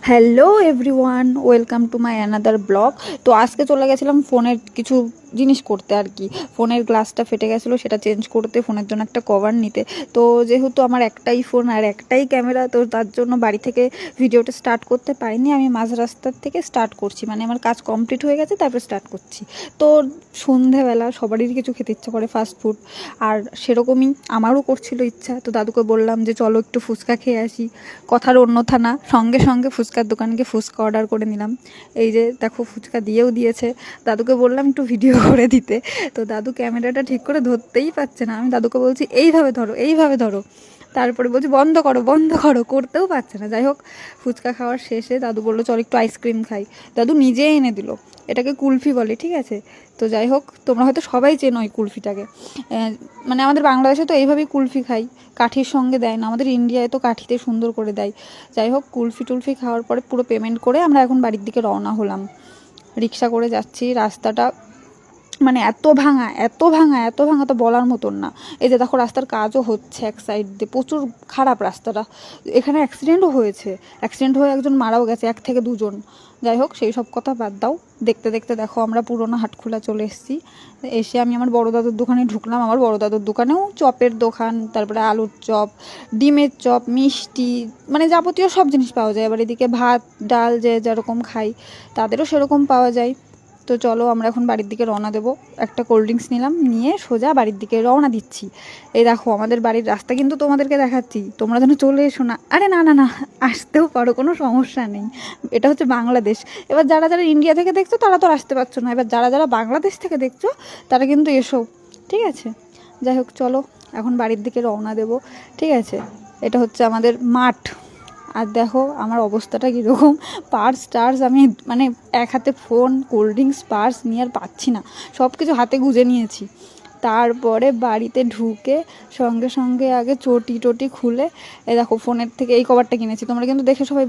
Hello everyone, welcome to my another blog. তো আজকে চলে গেছিলাম ফোনের কিছু জিনিস করতে আর কি। ফোনের গ্লাসটা ফেটে গেছিলো, সেটা চেঞ্জ করতে, ফোনের জন্য একটা কভার নিতে। তো যেহেতু আমার একটাই ফোন আর একটাই ক্যামেরা, তো তার জন্য বাড়ি থেকে ভিডিওটা স্টার্ট করতে পারিনি। আমি মাঝ রাস্তার থেকে স্টার্ট করছি, মানে আমার কাজ কমপ্লিট হয়ে গেছে, তারপর স্টার্ট করছি। তো সন্ধেবেলা সবারই কিছু খেতে ইচ্ছা করে, ফাস্ট ফুড, আর সেরকমই আমারও করছিল ইচ্ছা। তো দাদুকে বললাম যে চলো একটু ফুচকা খেয়ে আসি। কথার অন্যথা না, সঙ্গে সঙ্গে ফুচকার দোকানকে ফুচকা অর্ডার করে নিলাম। এই যে দেখো, ফুচকা দিয়েও দিয়েছে। দাদুকে বললাম একটু ভিডিও করে দিতে, তো দাদু ক্যামেরাটা ঠিক করে ধরতেই পারছে না। আমি দাদুকে বলছি এইভাবে ধরো, এইভাবে ধরো, তারপরে বলছি বন্ধ করো, বন্ধ করো, করতেও পারছে না। যাই হোক, ফুচকা খাওয়ার শেষে দাদু বললো চল একটু আইসক্রিম খাই। দাদু নিজে এনে দিল। এটাকে কুলফি বলে, ঠিক আছে। তো যাই হোক, তোমরা হয়তো সবাই চেনো ওই কুলফিটাকে। মানে আমাদের বাংলাদেশে তো এইভাবেই কুলফি খাই, কাঠির সঙ্গে দেয় না। আমাদের ইন্ডিয়ায় তো কাঠিতে সুন্দর করে দেয়। যাই হোক, কুলফি টুলফি খাওয়ার পরে পুরো পেমেন্ট করে আমরা এখন বাড়ির দিকে রওনা হলাম। রিক্সা করে যাচ্ছি। রাস্তাটা মানে এত ভাঙা, এত ভাঙা, এত ভাঙা, তো বলার মতন না। এই যে দেখো, রাস্তার কাজও হচ্ছে এক সাইড দিয়ে, প্রচুর খারাপ রাস্তাটা। এখানে অ্যাক্সিডেন্টও হয়েছে, অ্যাক্সিডেন্ট হয়ে একজন মারাও গেছে, 1 থেকে 2 জন। যাই হোক, সেই সব কথা বাদ দাও। দেখতে দেখতে দেখো আমরা পুরোনো হাটখোলা চলে এসেছি। এসে আমি আমার বড় দাদুর দোকানে ঢুকলাম। আমার বড় দাদুর দোকানেও চপের দোকান, তারপরে আলুর চপ, ডিমের চপ, মিষ্টি, মানে যাবতীয় সব জিনিস পাওয়া যায়। এবার এদিকে ভাত ডাল যে যেরকম খাই, তাদেরও সেরকম পাওয়া যায়। তো চলো, আমরা এখন বাড়ির দিকে রওনা দেবো। একটা কোল্ড ড্রিঙ্কস নিলাম, নিয়ে সোজা বাড়ির দিকে রওনা দিচ্ছি। এই দেখো আমাদের বাড়ির রাস্তা, কিন্তু তোমাদেরকে দেখাচ্ছি, তোমরা যেন চলে এসো না। আরে না না না, আসতেও পারো, কোনো সমস্যা নেই। এটা হচ্ছে বাংলাদেশ। এবার যারা যারা ইন্ডিয়া থেকে দেখছো তারা তো আসতে পারছো না, এবার যারা যারা বাংলাদেশ থেকে দেখছো তারা কিন্তু এসো, ঠিক আছে। যাই হোক, চলো এখন বাড়ির দিকে রওনা দেবো, ঠিক আছে। এটা হচ্ছে আমাদের মাঠ। আর দেখো আমার অবস্থাটা কীরকম, পার্স টার্স আমি মানে এক হাতে ফোন, কোল্ড ড্রিঙ্কস, পার্স নিয়ে আর পাচ্ছি না, সব কিছু হাতে গুঁজে নিয়েছি। তারপরে বাড়িতে ঢুকে সঙ্গে সঙ্গে আগে চটি টটি খুলে, এই দেখো ফোনের থেকে এই কভারটা কিনেছি, তোমরা কিন্তু দেখে সবাই